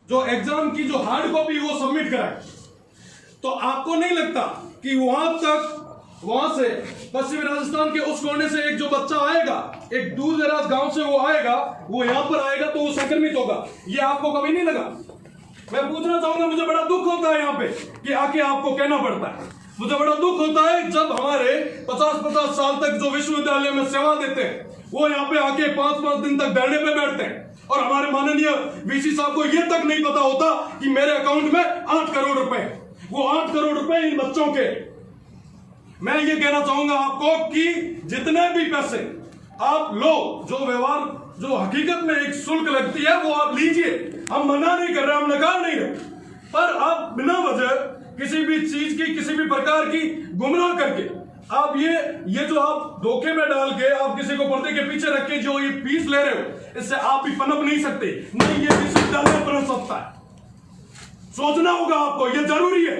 जो एग्जाम की जो हार्ड कॉपी वो सबमिट कराए। तो आपको नहीं लगता कि वहां से पश्चिमी राजस्थान के उस कोने से एक जो बच्चा आएगा, एक दूर दराज गांव से वो आएगा, वो यहां पर आएगा तो वो संक्रमित होगा? ये आपको कभी नहीं लगा? मैं पूछना चाहूंगा, मुझे बड़ा दुख होता है यहाँ पे कि आके आपको कहना पड़ता है। मुझे बड़ा दुख होता है जब हमारे 50-50 साल तक जो विश्वविद्यालय में सेवा देते हैं वो यहाँ पे आके 5-5 दिन तक धरने पे बैठते हैं और हमारे माननीय वीसी साहब को ये तक नहीं पता होता कि मेरे अकाउंट में 8 करोड़ रुपए, वो 8 करोड़ रुपए इन बच्चों के। मैं ये कहना चाहूंगा आपको कि जितने भी पैसे आप लो, जो व्यवहार, जो हकीकत में एक शुल्क लगती है वो आप लीजिए। हम मना नहीं कर रहे, हम नकार नहीं रहे, पर आप बिना वजह किसी भी चीज की, किसी भी प्रकार की गुमराह करके आप ये जो आप धोखे में डाल के आप किसी को पर्दे के पीछे रख के जो ये फीस ले रहे हो, इससे आप भी पनप नहीं सकते। नहीं, ये विश्वविद्यालय बन सकता है। सोचना होगा आपको, ये जरूरी है।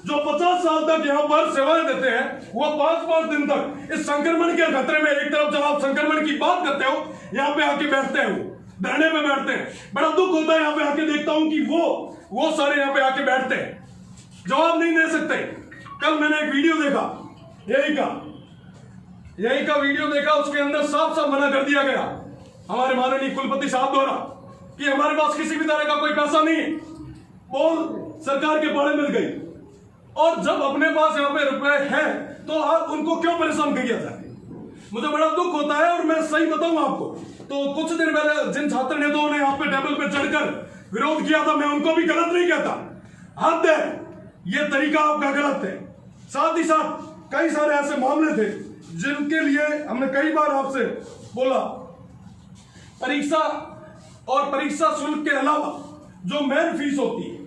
जो 50 साल तक यहाँ पर सेवाएं देते हैं वो 5-5 दिन तक इस संक्रमण के खतरे में, एक तरफ जब आप संक्रमण की बात करते हो यहाँ पे आके बैठते हैं, वो धरने में बैठते हैं। बड़ा दुख होता है यहाँ पे आके देखता हूं कि वो सारे यहाँ पे आके बैठते हैं, जवाब नहीं दे सकते। कल मैंने एक वीडियो देखा, यही का वीडियो देखा, उसके अंदर साफ साफ मना कर दिया गया हमारे माननीय कुलपति साहब द्वारा कि हमारे पास किसी भी तरह का कोई पैसा नहीं है। बोल सरकार के बारे में गई, और जब अपने पास यहाँ पे रुपए हैं तो आप उनको क्यों परेशान किया जाए? मुझे बड़ा दुख होता है। और मैं सही बताऊं आपको, तो कुछ दिन पहले जिन छात्र नेताओं ने यहाँ पे टेबल पे चढ़कर विरोध किया था, मैं उनको भी गलत नहीं कहता, हद है, ये तरीका आपका गलत है। साथ ही साथ कई सारे ऐसे मामले थे जिनके लिए हमने कई बार आपसे बोला, परीक्षा और परीक्षा शुल्क के अलावा जो मेन फीस होती है,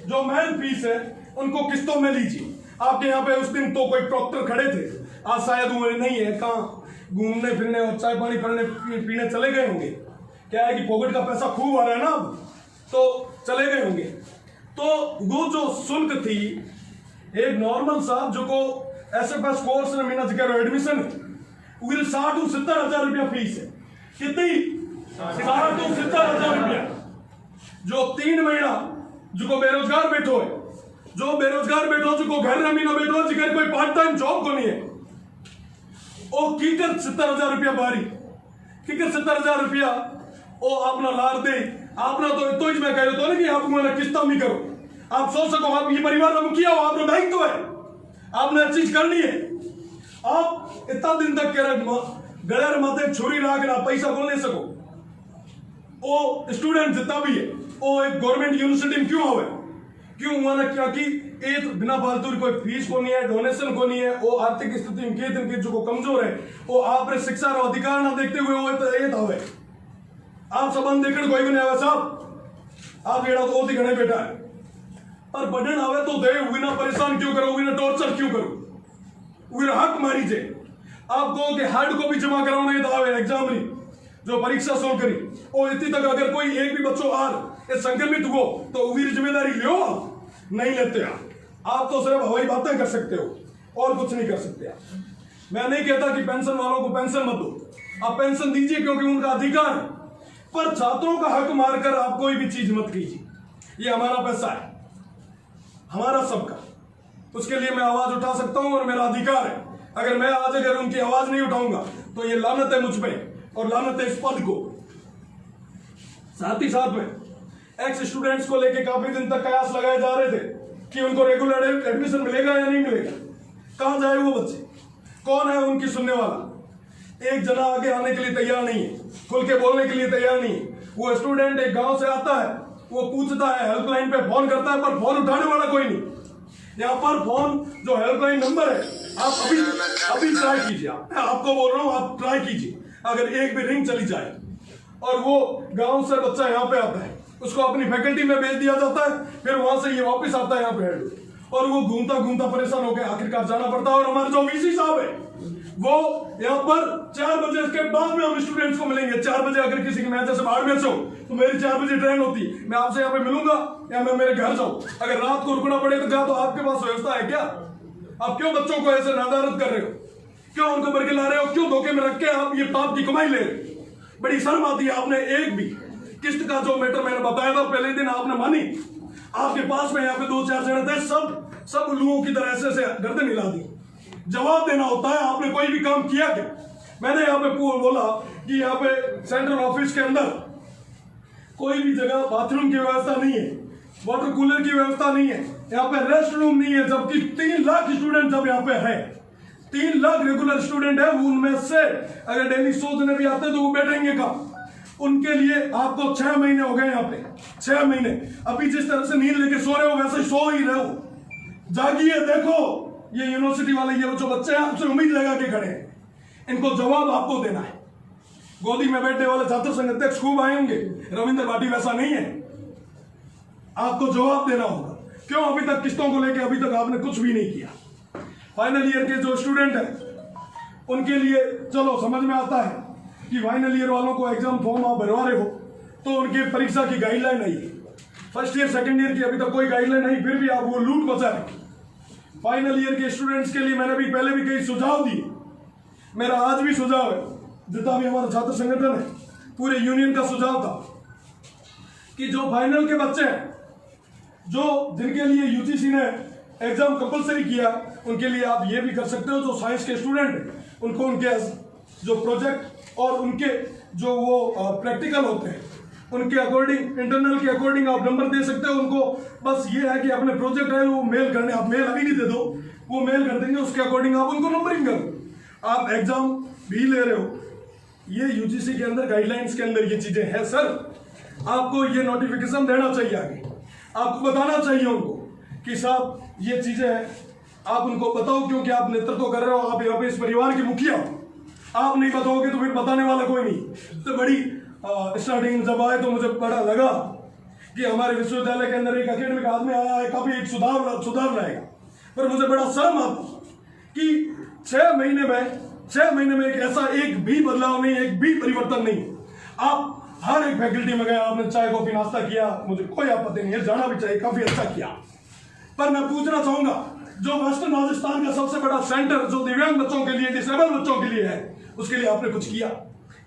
जो मेन फीस है, उनको किस्तों में लीजिए। आपके यहाँ पे उस दिन तो कोई प्रॉक्टर खड़े थे, आज शायद वो नहीं है, कहाँ घूमने फिरने और चाय पानी पीने चले गए होंगे। क्या है कि पॉकेट का पैसा खूब आ रहा है ना, तो चले गए होंगे। तो वो जो शुल्क थी, एक नॉर्मल सा जो को एसएफएस कोर्स में मीना जिक्र एडमिशन 60-70 रुपया फीस है। कितनी? 60-70 रुपया। जो 3 महीना जो बेरोजगार बैठो है, जो बेरोजगार बैठो, जो घर में ना बैठो, जिगर कोई पार्ट टाइम जॉब को नहीं है, ओ कीकर 70,000 रुपया बारी, कीकर 70,000 रुपया ओ अपना लार दे। आपने तो मैं कह रहा कि आप मैंने किस्ता नहीं करो, आप सोच सको, आप ये परिवार का मुखिया हो, आपका दायित्व है, आपने चीज करनी है। आप इतना दिन तक कह रहे गलर माथे छुरी लाग रहा, पैसा बोल नहीं सको। ओ स्टूडेंट जितना भी है, ओ एक गवर्नमेंट यूनिवर्सिटी में क्यों आवे? क्यों हुआ? क्या कि एक बिना फालतू कोई फीस को नहीं है, डोनेशन को नहीं है, वो आर्थिक स्थिति इनके जो कमजोर है, वो आपने शिक्षा और अधिकार ना देखते हुए वो ये था आप संबंध देखने कोई भी नहीं आवे साहब, आप ये तो घने बैठा है, पर बढ़न आवे तो दे, बिना परेशान क्यों करो, बिना टॉर्चर क्यों करो, बिना हक मारी जे। आप कहो कि हार्ड कॉपी जमा कराओ नहीं तो आवे एग्जाम नहीं, जो परीक्षा सोल्व करी, और इतनी तक अगर कोई एक भी बच्चों संक्रमित हो तो उनकी जिम्मेदारी लो, नहीं लेते आप तो सिर्फ हवाई बातें कर सकते हो और कुछ नहीं कर सकते आप। मैं नहीं कहता कि पेंशन वालों को पेंशन मत दो, आप पेंशन दीजिए क्योंकि उनका अधिकार है, पर छात्रों का हक मारकर आप कोई भी चीज मत कीजिए। ये हमारा पैसा है, हमारा सबका, उसके लिए मैं आवाज उठा सकता हूं और मेरा अधिकार है। अगर मैं आज अगर उनकी आवाज नहीं उठाऊंगा तो ये लानत है मुझ पे और लानत है इस पद को। साथ ही साथ में एक्स स्टूडेंट्स को लेके काफी दिन तक कयास लगाए जा रहे थे कि उनको रेगुलर एडमिशन मिलेगा या नहीं मिलेगा, कहां जाए वो बच्चे, कौन है उनकी सुनने वाला? एक जना आगे आने के लिए तैयार नहीं है, खुल के बोलने के लिए तैयार नहीं है। वो स्टूडेंट एक गांव से आता है, वो पूछता है, हेल्पलाइन पे फोन करता है, पर फोन उठाने वाला कोई नहीं। यहाँ पर फोन जो हेल्पलाइन नंबर है, आप अभी ट्राई कीजिए, आपको बोल रहा हूँ, आप ट्राई कीजिए। अगर एक भी रिंग चली जाए और वो गांव से बच्चा यहाँ पे आता है, उसको अपनी फैकल्टी में भेज दिया जाता है, फिर वहां से ये वापस आता है यहाँ पे हेड, और वो घूमता घूमता परेशान होकर आखिरकार जाना पड़ता है। और हमारे जो वीसी साहब है वो यहाँ पर 4 बजे के बाद में हम स्टूडेंट्स को मिलेंगे। 4 बजे अगर किसी की मैं जैसे बाहर में हो तो मेरी 4 बजे ट्रेन होती, मैं आपसे यहाँ पे मिलूंगा या मैं मेरे घर जाऊँ। अगर रात को रुकना पड़े तो क्या, तो आपके पास व्यवस्था है क्या? आप क्यों बच्चों को ऐसे नादारत कर रहे हो, क्यों उनको बरके ला रहे हो, क्यों धोखे में रख के आप ये पाप की कमाई ले रहे हो? बड़ी शर्म आती है। आपने एक भी किस्त का जो मैटर मैंने बताया था पहले दिन आपने मानी। आपके पास में यहाँ पे 2-4 जने थे, सब उल्लुओं की तरह से गर्दन हिला दी। जवाब देना होता है। आपने कोई भी काम किया क्या? मैंने यहाँ पे बोला कि यहाँ पे सेंट्रल ऑफिस के अंदर कोई भी जगह बाथरूम की व्यवस्था नहीं है, वाटर कूलर की व्यवस्था नहीं है, यहाँ पे रेस्ट रूम नहीं है, जबकि 3 लाख स्टूडेंट जब यहाँ पे है, 3 लाख रेगुलर स्टूडेंट है, उनमें से अगर डेली 100 जने भी आते तो वो बैठेंगे कहाँ? उनके लिए आपको 6 महीने हो गए यहाँ पे, 6 महीने। अभी जिस तरह से नींद लेके सो रहे हो वैसे सो ही रहे हो। जागिए, देखो ये यूनिवर्सिटी वाले ये जो बच्चे हैं आपसे उम्मीद लगा के खड़े हैं, इनको जवाब आपको देना है। गोदी में बैठने वाले छात्र संघ अध्यक्ष खूब आएंगे, रविंद्र भाटी वैसा नहीं है। आपको जवाब देना होगा। क्यों अभी तक किस्तों को लेके अभी तक आपने कुछ भी नहीं किया? फाइनल ईयर के जो स्टूडेंट हैं उनके लिए चलो समझ में आता है कि फाइनल ईयर वालों को एग्जाम फॉर्म आप भरवा रहे हो तो उनकी परीक्षा की गाइडलाइन नहीं है। फर्स्ट ईयर सेकंड ईयर की अभी तक कोई गाइडलाइन नहीं, फिर भी आप वो लूट बचा रहे। फाइनल ईयर के स्टूडेंट्स के लिए मैंने भी पहले भी कई सुझाव दिए। मेरा आज भी सुझाव है, जितना भी हमारा छात्र संगठन है, पूरे यूनियन का सुझाव था कि जो फाइनल के बच्चे हैं, जो जिनके लिए यूजीसी ने एग्जाम कंपलसरी किया, उनके लिए आप ये भी कर सकते हो। जो साइंस के स्टूडेंट हैं उनको उनके जो प्रोजेक्ट और उनके जो वो प्रैक्टिकल होते हैं उनके अकॉर्डिंग, इंटरनल के अकॉर्डिंग आप नंबर दे सकते हो उनको। बस ये है कि अपने प्रोजेक्ट है वो मेल करने, आप मेल अभी नहीं दे दो, वो मेल कर देंगे, उसके अकॉर्डिंग आप उनको नंबरिंग करो। आप एग्जाम भी ले रहे हो, ये यूजीसी के अंदर गाइडलाइंस के अंदर ये चीजें हैं सर। आपको ये नोटिफिकेशन देना चाहिए, आगे आपको बताना चाहिए उनको कि साहब ये चीजें हैं, आप उनको बताओ, क्योंकि आप नेतृत्व कर रहे हो, आप यहाँ पे इस परिवार के मुखिया हो। आप नहीं बताओगे तो फिर बताने वाला कोई नहीं। तो बड़ी स्टार्टिंग जब आए तो मुझे बड़ा लगा कि हमारे विश्वविद्यालय के अंदर एक एकेडमिक आदमी आया है, काफी एक सुधार लाएगा, पर मुझे बड़ा शर्म आता कि 6 महीने में एक ऐसा एक भी बदलाव नहीं, एक भी परिवर्तन नहीं। आप हर एक फैकल्टी में गए, आपने चाय कॉफी नाश्ता किया, मुझे कोई आपत्ति नहीं है, जाना भी चाहिए, काफी अच्छा किया। पर मैं पूछना चाहूंगा, जो वेस्टर्न राजस्थान का सबसे बड़ा सेंटर जो दिव्यांग बच्चों के लिए, डिसेबल बच्चों के लिए है, उसके लिए आपने कुछ किया?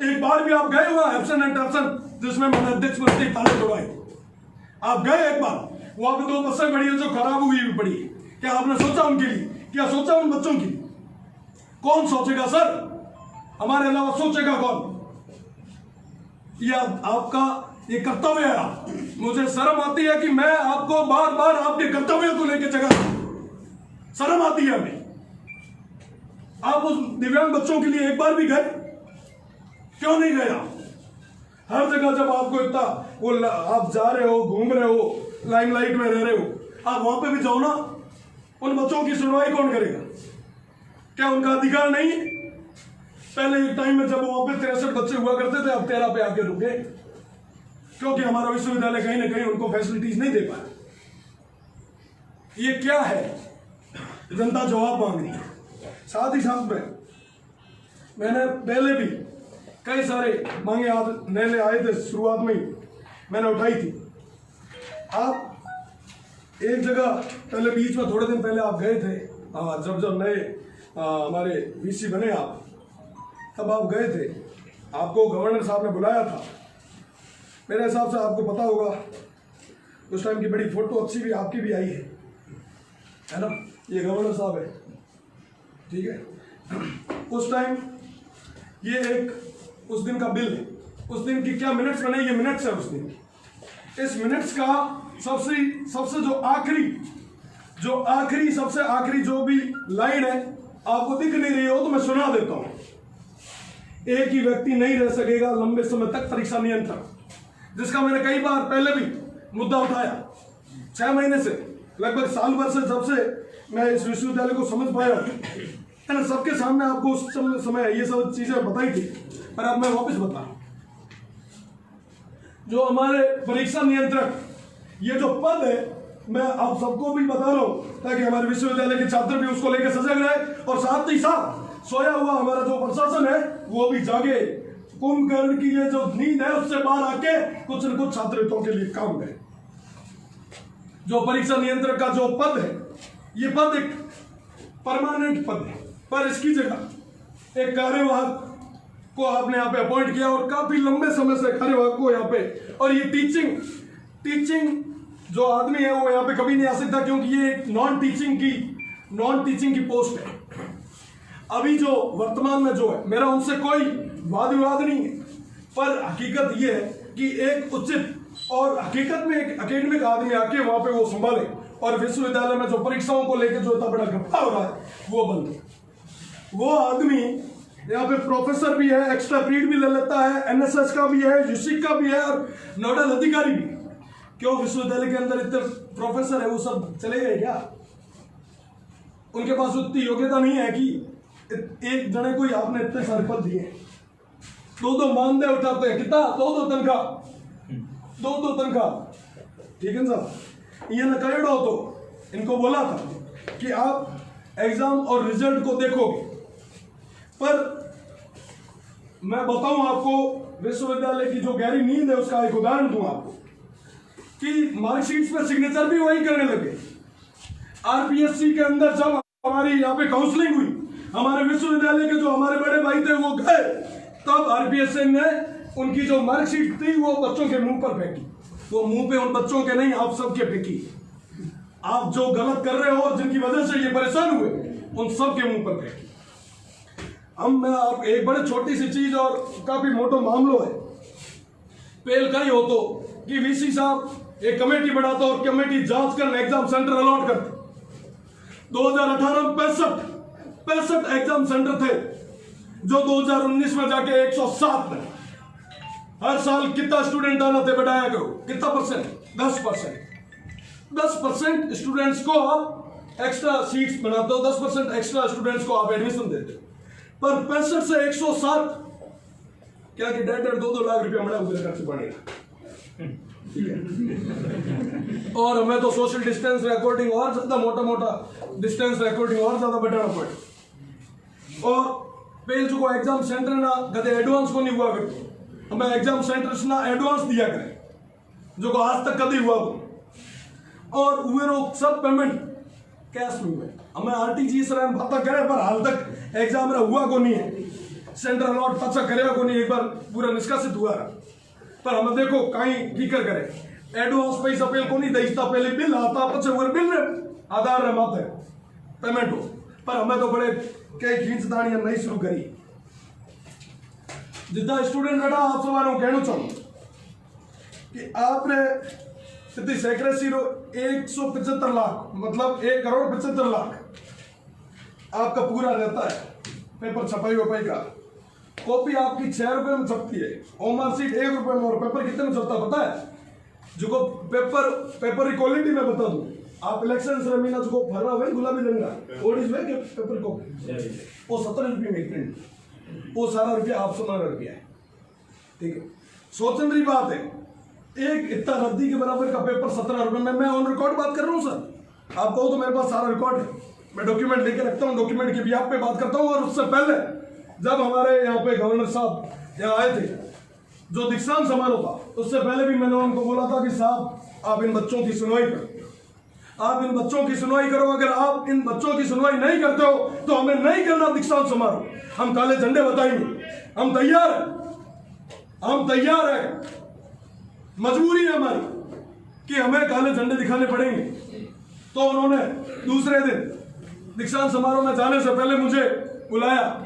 एक बार भी आप गए हुआ एब्सेंट एंड एब्सेंट जिसमें मैंने अध्यक्ष पद के ताले तोड़वाए? आप गए एक बार? वहां पे 2 बसें पड़ी है जो खराब हुई भी पड़ी है। क्या आपने सोचा उनके लिए? क्या सोचा उन बच्चों की? कौन सोचेगा सर? हमारे अलावा सोचेगा कौन? यह आपका ये कर्तव्य है। मुझे शर्म आती है कि मैं आपको बार बार आपके कर्तव्यों को लेकर जगह, शर्म आती है हमें। आप उस दिव्यांग बच्चों के लिए एक बार भी गए? क्यों नहीं गए आप? हर जगह जब आपको इतना वो आप जा रहे हो, घूम रहे हो, लाइमलाइट में रह रहे हो, आप वहां पे भी जाओ ना। उन बच्चों की सुनवाई कौन करेगा? क्या उनका अधिकार नहीं है? पहले एक टाइम में जब वहां पे 63 बच्चे हुआ करते थे, अब 13 पे आके रुके, क्योंकि हमारा विश्वविद्यालय कहीं ना कहीं उनको फैसिलिटीज नहीं दे पाया। ये क्या है? जनता जवाब मांग रही है। साथ ही साथ में मैंने पहले भी कई सारे मांगे, आप नए आए थे, शुरुआत में ही मैंने उठाई थी। आप एक जगह पहले बीच में थोड़े दिन पहले आप गए थे, जब नए हमारे वीसी बने आप, तब आप गए थे, आपको गवर्नर साहब ने बुलाया था। मेरे हिसाब से आपको पता होगा उस टाइम की बड़ी फोटो अच्छी भी आपकी भी आई है ना? ये गवर्नर साहब है, ठीक है। उस टाइम ये एक उस दिन का बिल है, उस दिन की क्या मिनट्स बने, ये मिनट्स है उस दिन की। इस मिनट्स का सबसे सबसे आखिरी जो भी लाइन है, आपको दिख नहीं रही हो तो मैं सुना देता हूं। एक ही व्यक्ति नहीं रह सकेगा लंबे समय तक परीक्षा नियंत्रण, जिसका मैंने कई बार पहले भी मुद्दा उठाया। 6 महीने से, लगभग साल भर से, जब से मैं इस विश्वविद्यालय को समझ पाया, मैंने सबके सामने आपको उस समय ये सब चीजें बताई थी, पर अब मैं वापस बता रहा हूं। जो हमारे परीक्षा नियंत्रक, ये जो पद है, मैं आप सबको भी बता रहा हूं ताकि हमारे विश्वविद्यालय के छात्र भी उसको लेकर सजग रहे, और साथ ही साथ सोया हुआ हमारा जो प्रशासन है वो भी जागे। कुंभकर्ण की ये जो नींद है उससे बाहर आके कुछ न कुछ छात्र हितों के लिए काम करें। जो परीक्षा नियंत्रक का जो पद है, ये पद एक परमानेंट पद है, पर इसकी जगह एक कार्यवाहक को आपने यहाँ पे अपॉइंट किया और काफी लंबे समय से खड़े हुए आपको यहाँ पे, और ये टीचिंग जो आदमी है वो यहाँ पे कभी नहीं आ सकता, क्योंकि ये एक नॉन टीचिंग की पोस्ट है। अभी जो वर्तमान में जो है, मेरा उनसे कोई वाद विवाद नहीं है, पर हकीकत ये है कि एक उचित और हकीकत में एक एकेडमिक आदमी आके वहां पे वो संभाले, और विश्वविद्यालय में जो परीक्षाओं को लेकर जो इतना बड़ा गप्पा हो रहा है वो बंद। वो आदमी यहाँ पे प्रोफेसर भी है, एक्स्ट्रा पीरियड भी ले लेता है, एनएसएस का भी है, यूसिक का भी है, और नोडल अधिकारी भी। क्यों विश्वविद्यालय के अंदर इतने प्रोफेसर है, वो सब चले गए क्या? उनके पास उतनी योग्यता नहीं है कि एक जने को ही आपने इतने सारे पद दिए, दो मानदेय उठाते हैं, कितना दो तनख्वाह, ठीक है साहब। ये न करेडो तो इनको बोला था कि आप एग्जाम और रिजल्ट को देखोगे, पर मैं बताऊं आपको विश्वविद्यालय की जो गहरी नींद है उसका एक उदाहरण दूं आपको, कि मार्कशीट्स पे सिग्नेचर भी वही करने लगे। आरपीएससी के अंदर जब हमारी यहाँ पे काउंसलिंग हुई, हमारे विश्वविद्यालय के जो हमारे बड़े भाई थे वो गए, तब आरपीएससी ने उनकी जो मार्कशीट थी वो बच्चों के मुंह पर फेंकी। वो मुंह पे उन बच्चों के नहीं, आप सबके फेंकी। आप जो गलत कर रहे हो और जिनकी वजह से ये परेशान हुए, उन सबके मुंह पर फेंकी। मैं आप एक बड़े छोटी सी चीज और काफी मोटो मामलो है, पहल का ही हो तो कि वीसी साहब एक कमेटी बनाता और कमेटी जांच कर एग्जाम सेंटर अलॉट करते। 2018 में 65 एग्जाम सेंटर थे, जो 2019 में जाके 107 में। हर साल कितना स्टूडेंट आना थे बढ़ाया करो, कितना परसेंट? 10% स्टूडेंट्स को आप एक्स्ट्रा सीट्स बनाते हो, 10% एक्स्ट्रा स्टूडेंट्स को आप एडमिशन देते हो। पर 65 से 107 क्या कि 1.5-2 लाख रुपया बड़ा उधर खर्च पड़ेगा, ठीक है। और हमें तो सोशल डिस्टेंस रिकॉर्डिंग और ज्यादा मोटा डिस्टेंस रिकॉर्डिंग और ज्यादा बढ़ाना पड़े। और पेज को एग्जाम सेंटर ना कदे एडवांस को नहीं हुआ करते, हमें एग्जाम सेंटर्स ना एडवांस दिया करें, जो को आज तक कभी हुआ हो। और वे लोग सब पेमेंट कैश में हुए, हमें आरटीजीएस बात करें, पर हाल तक एग्जाम हुआ को नहीं है, सेंटर अलॉट पचा करे को नहीं, एक बार पूरा निष्कासित हुआ है। पर हमें देखो कहीं फिकर करे, एडवांस पैसा पहले को नहीं दईता, पहले बिल आता पचे वो बिल रे आधार रे माते पेमेंट हो। पर हमें तो बड़े कई खींचदानियां नहीं शुरू करी। जितना स्टूडेंट बेटा आप सवारों कहना चाहूँ कि आपने इतनी सेक्रेसी रो 175 लाख, मतलब 1,75,00,000 आपका पूरा रहता है पेपर छपाई वपाई का। कॉपी आपकी 6 रुपए में छपती है, होमवर्क शीट 1 रुपए में, और पेपर कितने में छपता पता है? जो को पेपर की क्वालिटी में बता दूं, आप इलेक्शन से महीना जो भर रहा है गुलाबी रंगा ओडिस में के पेपर को वो 17 रुपये में प्रिंट, वो सारा रुपया आप 17 रुपया है, ठीक है। सोचने की बात है, एक इतना रद्दी के बराबर का पेपर 17 रुपये में। मैं ऑन रिकॉर्ड बात कर रहा हूँ सर, आप कहो तो मेरे पास सारा रिकॉर्ड है, मैं डॉक्यूमेंट लेके रखता हूँ, डॉक्यूमेंट की भी आप पे बात करता हूँ। और उससे पहले जब हमारे यहाँ पे गवर्नर साहब यहाँ आए थे, जो दीक्षांत समारोह था, उससे पहले भी मैंने उनको बोला था कि साहब आप इन बच्चों की सुनवाई करो, आप इन बच्चों की सुनवाई करो। अगर आप इन बच्चों की सुनवाई नहीं करते हो तो हमें नहीं करना दीक्षांत समारोह, हम काले झंडे बताएंगे, हम तैयार है, मजबूरी है हमारी कि हमें काले झंडे दिखाने पड़ेंगे। तो उन्होंने दूसरे दिन दीक्षांत समारोह में जाने से पहले मुझे बुलाया,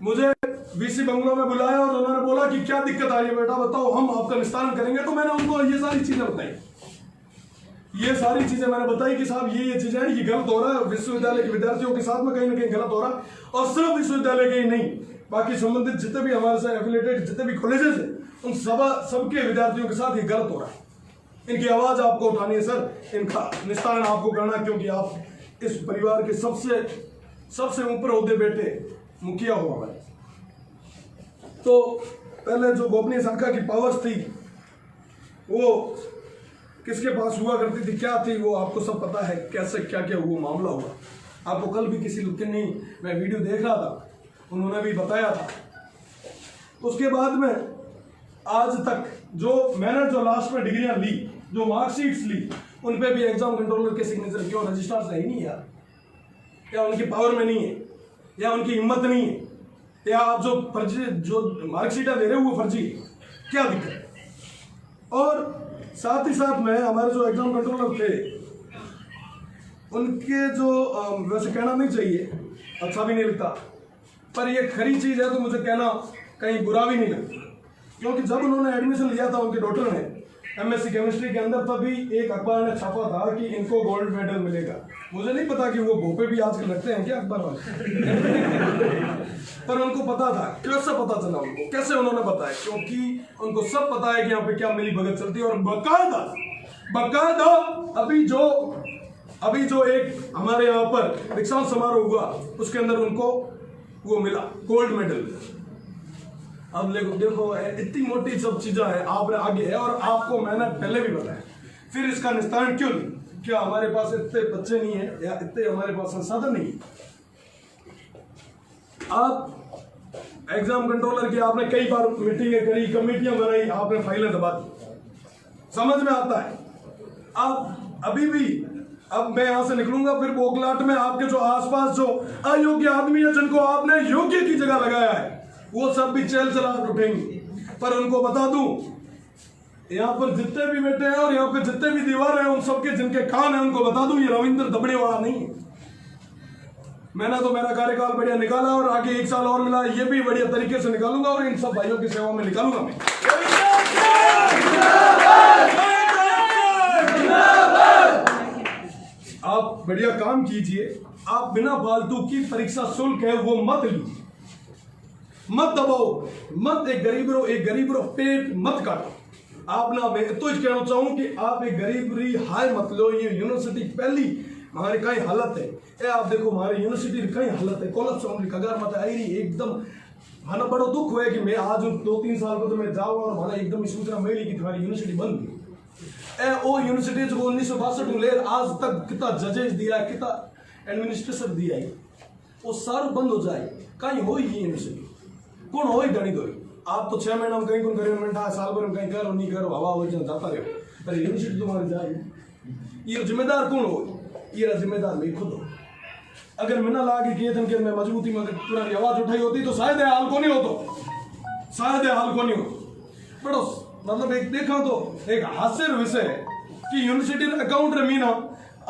मुझे वीसी बंगलों में बुलाया, और उन्होंने बोला कि क्या दिक्कत आ रही है बेटा बताओ, हम आपका निस्तारण करेंगे। तो मैंने उनको ये सारी चीजें बताई, मैंने बताई कि साहब ये चीजें हैं, ये गलत हो रहा है, विश्वविद्यालय के विद्यार्थियों के साथ में कहीं ना कहीं गलत हो रहा है। और सिर्फ विश्वविद्यालय के ही नहीं, बाकी संबंधित जितने भी हमारे साथ एफिलेटेड जितने भी कॉलेजेस हैं, उन सबके विद्यार्थियों के साथ ये गलत हो रहा है। इनकी आवाज आपको उठानी है सर, इनका निस्तारण आपको करना, क्योंकि आप इस परिवार के सबसे ऊपर ओहदे बैठे मुखिया हो हमारे। तो पहले जो गोपनीय शाखा की पावर्स थी वो किसके पास हुआ करती थी, क्या थी, वो आपको सब पता है, कैसे क्या क्या हुआ मामला हुआ। आपको कल भी किसी मैं वीडियो देख रहा था, उन्होंने भी बताया था। उसके बाद में आज तक मैंने जो लास्ट में डिग्रियां ली, जो मार्कशीट्स ली, उन पे भी एग्जाम कंट्रोलर के सिग्नेचर क्यों रजिस्ट्रार सही नहीं यार, या उनकी पावर में नहीं है, या उनकी हिम्मत नहीं है, या आप जो फर्जी जो मार्कशीट दे रहे हो वो फर्जी है, क्या दिक्कत है? और साथ ही साथ में हमारे जो एग्जाम कंट्रोलर थे उनके जो वैसे कहना नहीं चाहिए, अच्छा भी नहीं लगता, पर ये खरी चीज़ है तो मुझे कहना कहीं बुरा भी नहीं लगता, क्योंकि जब उन्होंने एडमिशन लिया था उनके डॉक्टर ने एमएससी केमिस्ट्री के अंदर, तभी एक अखबार ने छापा था कि इनको गोल्ड मेडल मिलेगा। मुझे नहीं पता कि वो भोपे भी आजकल लगते हैं क्या अखबार वाले पर उनको पता था। कैसे पता चला उनको, कैसे उन्होंने बताया? क्योंकि उनको सब पता है कि यहाँ पे क्या मिली भगत चलती है। और बकायदा अभी जो एक हमारे यहाँ पर दीक्षांत समारोह हुआ उसके अंदर उनको वो मिला गोल्ड मेडल। अब देखो इतनी मोटी सब चीजें हैं, आप आगे है और आपको मैंने पहले भी बताया, फिर इसका निस्तारण क्यों नहीं? क्या हमारे पास इतने बच्चे नहीं है या इतने हमारे पास संसाधन नहीं है? आप एग्जाम कंट्रोलर की आपने कई बार मीटिंगें करी, कमेटियां बनाई, आपने फाइलें दबा दी, समझ में आता है। आप अभी भी, अब मैं यहां से निकलूंगा फिर बोगलाट में आपके जो आसपास जो अयोग्य आदमी है जिनको आपने योग्य की जगह लगाया है वो सब भी चल चला उठेंगे। पर उनको बता दूं, यहाँ पर जितने भी बैठे हैं और यहाँ पे जितने भी दीवार हैं उन सबके जिनके कान हैं उनको बता दूं ये रविंद्र दबड़े वाला नहीं है। मैंने तो मेरा कार्यकाल बढ़िया निकाला और आगे 1 साल और मिला, ये भी बढ़िया तरीके से निकालूंगा और इन सब भाइयों की सेवा में निकालूंगा मैं। आप बढ़िया काम कीजिए, आप बिना फालतू की परीक्षा शुल्क है वो मत लीजिए, मत दबाओ, मत एक गरीब रो पेट मत काटो। आप ना, मैं तो इस कहना चाहूं कि आप एक गरीबरी हाय मत लो। ये यूनिवर्सिटी पहली हमारी कई हालत है, ए आप देखो हमारी यूनिवर्सिटी कई हालत है, कॉलेज से कगार मत आई रही एकदम। माना बड़ो दुख हुआ कि मैं आज 2-3 साल को तो मैं जाऊँ और माना एकदम सूचना मिली कि तुम्हारी यूनिवर्सिटी बंद गई। ओ यूनिवर्सिटी जो 1962 में ले आज तक कितना जजेस दिया, कितना एडमिनिस्ट्रेशन दिया है, वो सारा बंद हो जाए कहीं हो ही यूनिवर्सिटी कौन हो ही गणित हो। आप तो 6 महीना में कहीं कौन करें, मिनट साल भर में कहीं करो नहीं करो, हवा हो जाता रहे, पर यूनिवर्सिटी तुम्हारी जाएगी। ये जिम्मेदार कौन हो? ये जिम्मेदार मैं खुद हो। अगर मिना ला के किए थे कि मैं मजबूती में तुम्हारी आवाज उठाई होती तो शायद हाल को नहीं होतो, शायद हाल को नहीं हो। बड़ो मतलब एक देखा तो एक हास्य विषय है कि यूनिवर्सिटी अकाउंट रे मीना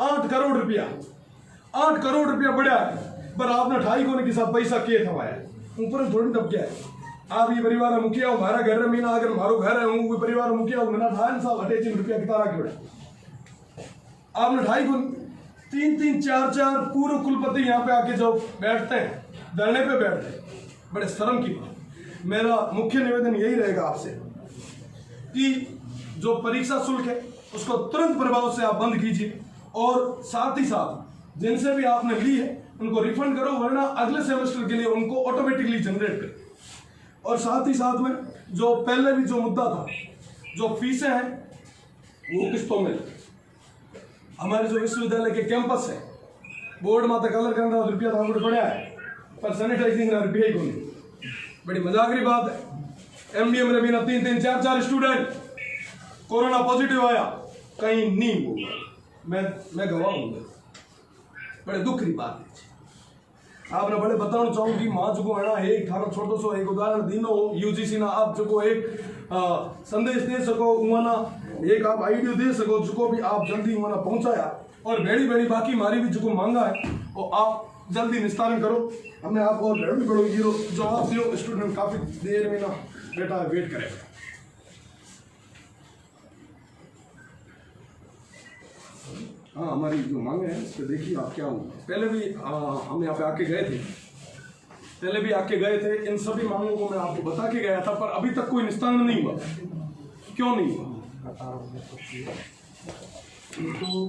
8 करोड़ रुपया बढ़िया है, पर आपने 2.5 कोने के साथ पैसा किए थवाया ऊपर थोड़ी दब गया है। आप ये परिवार मुखिया हो, हमारा घर रे मीना अगर मारो घर है हूँ परिवार मुखिया हो, मैंने 2.5 साल 28 रुपया कितना रख बड़ा आपने 2.5 गुना 3-3 4-4 पूर्व कुलपति यहाँ पे आके जो बैठते हैं धरने पे बैठते हैं, बड़े शर्म की बात। मेरा मुख्य निवेदन यही रहेगा आपसे कि जो परीक्षा शुल्क है उसको तुरंत प्रभाव से आप बंद कीजिए और साथ ही साथ जिनसे भी आपने ली है उनको रिफंड करो, वरना अगले सेमेस्टर के लिए उनको ऑटोमेटिकली जनरेट करो। और साथ ही साथ में जो पहले भी जो मुद्दा था, जो फीसें हैं वो किस्तों में, हमारे जो विश्वविद्यालय के कैंपस है बोर्ड माता कलर करना रुपया तो पड़ा है पर सैनिटाइजिंग ना रुपया ही को नहीं। बड़ी मजाकरी बात है। एमडीएम में भी ना 3-3 4-4 स्टूडेंट कोरोना पॉजिटिव आया, कहीं नहीं होगा, मैं गवाह हूँ। बड़े दुख की बात है। आपने बड़े बताना चाहूँ कि माँ जो है ना एक थारा छोटो सो एक उदाहरण दीनो यूजीसी ना आप जो एक संदेश दे सको उमाना एक आप आइडियो दे सको जो भी आप जल्दी उमाना पहुंचाया और बेड़ी बाकी मारी भी जो मांगा है वो आप जल्दी निस्तारण करो। हमने आप और बेड़ी बड़ो हीरो जवाब दियो, स्टूडेंट काफी देर में ना बेटा वेट करेगा। हाँ हमारी जो मांगे हैं तो देखिए आप क्या हुआ। पहले भी हम यहाँ पे आके गए थे, इन सभी मांगों को मैं आपको बता के गया था, पर अभी तक कोई निस्तारण नहीं हुआ। क्यों नहीं हुआ? तो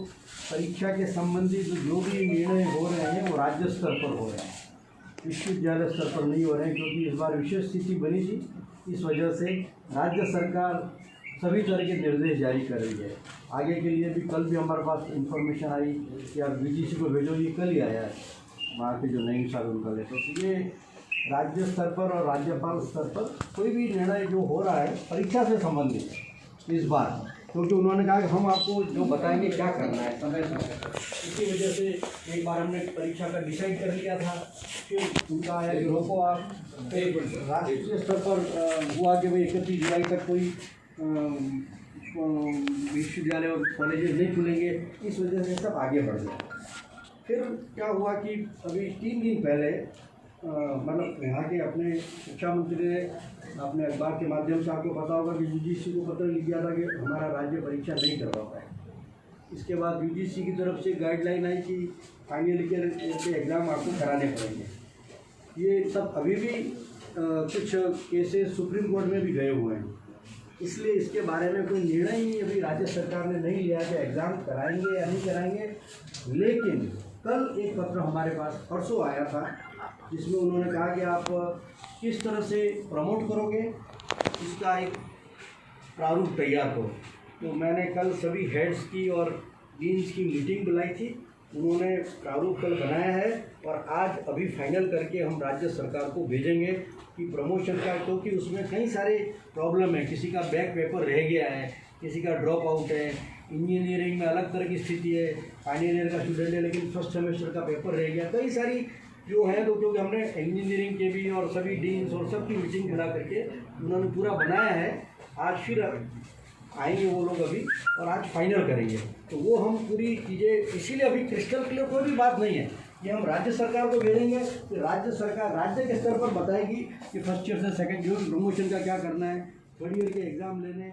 परीक्षा के संबंधित जो भी निर्णय हो रहे हैं वो राज्य स्तर पर हो रहे हैं, विश्वविद्यालय स्तर पर नहीं हो रहे हैं, क्योंकि इस बार विशेष स्थिति बनी थी। इस वजह से राज्य सरकार सभी तरह के निर्देश जारी कर रही है। आगे के लिए भी कल भी हमारे पास इंफॉर्मेशन आई कि आप वीजीसी को भेजो, ये कल ही आया है वहाँ के जो नई साल उनका ले। तो ये राज्य स्तर पर और राज्यपाल स्तर पर कोई भी निर्णय जो हो रहा है परीक्षा से संबंधित इस बार क्योंकि उन्होंने कहा कि हम आपको जो बताएंगे क्या करना है समय समय। इसी वजह से एक बार हमने परीक्षा का डिसाइड कर लिया था, फिर उनका है कि रोको आप, फिर राष्ट्रीय स्तर पर हुआ कि भाई 31 जुलाई तक कोई विश्वविद्यालय और कॉलेजेस नहीं खुलेंगे, इस वजह से सब आगे बढ़ गया। फिर क्या हुआ कि अभी 3 दिन पहले मतलब यहाँ के अपने शिक्षा मंत्री ने अपने अखबार के माध्यम से, आपको पता होगा कि यूजीसी को पत्र लिख दिया था कि हमारा राज्य परीक्षा नहीं करवा पाए। इसके बाद यूजीसी की तरफ से गाइडलाइन आई कि फाइनल ईयर के एग्ज़ाम आपको कराने पड़ेंगे। ये सब अभी भी कुछ केसेस सुप्रीम कोर्ट में भी गए हुए हैं, इसलिए इसके बारे में कोई निर्णय ही अभी राज्य सरकार ने नहीं लिया कि एग्ज़ाम कराएंगे या नहीं कराएंगे। लेकिन कल एक पत्र हमारे पास परसों आया था, जिसमें उन्होंने कहा कि आप किस तरह से प्रमोट करोगे, इसका एक प्रारूप तैयार करो। तो मैंने कल सभी हेड्स की और डीन्स की मीटिंग बुलाई थी, उन्होंने प्रारूप कल बनाया है और आज अभी फाइनल करके हम राज्य सरकार को भेजेंगे कि प्रमोशन का, क्योंकि उसमें कई सारे प्रॉब्लम है। किसी का बैक पेपर रह गया है, किसी का ड्रॉप आउट है, इंजीनियरिंग में अलग तरह की स्थिति है, फाइनल ईयर का स्टूडेंट है लेकिन फर्स्ट सेमेस्टर का पेपर रह गया, कई सारी जो है। तो क्योंकि हमने इंजीनियरिंग के भी और सभी डीन्स और सबकी मीटिंग बुला करके उन्होंने पूरा बनाया है। आज फिर आएंगे वो लोग अभी और आज फाइनल करेंगे, तो वो हम पूरी चीज़ें, इसीलिए अभी क्रिस्टल क्लियर कोई भी बात नहीं है। ये हम राज्य सरकार को भेजेंगे, तो राज्य सरकार राज्य के स्तर पर बताएगी कि फर्स्ट ईयर से सेकंड ईयर प्रमोशन का क्या करना है, थर्ड ईयर के एग्ज़ाम लेने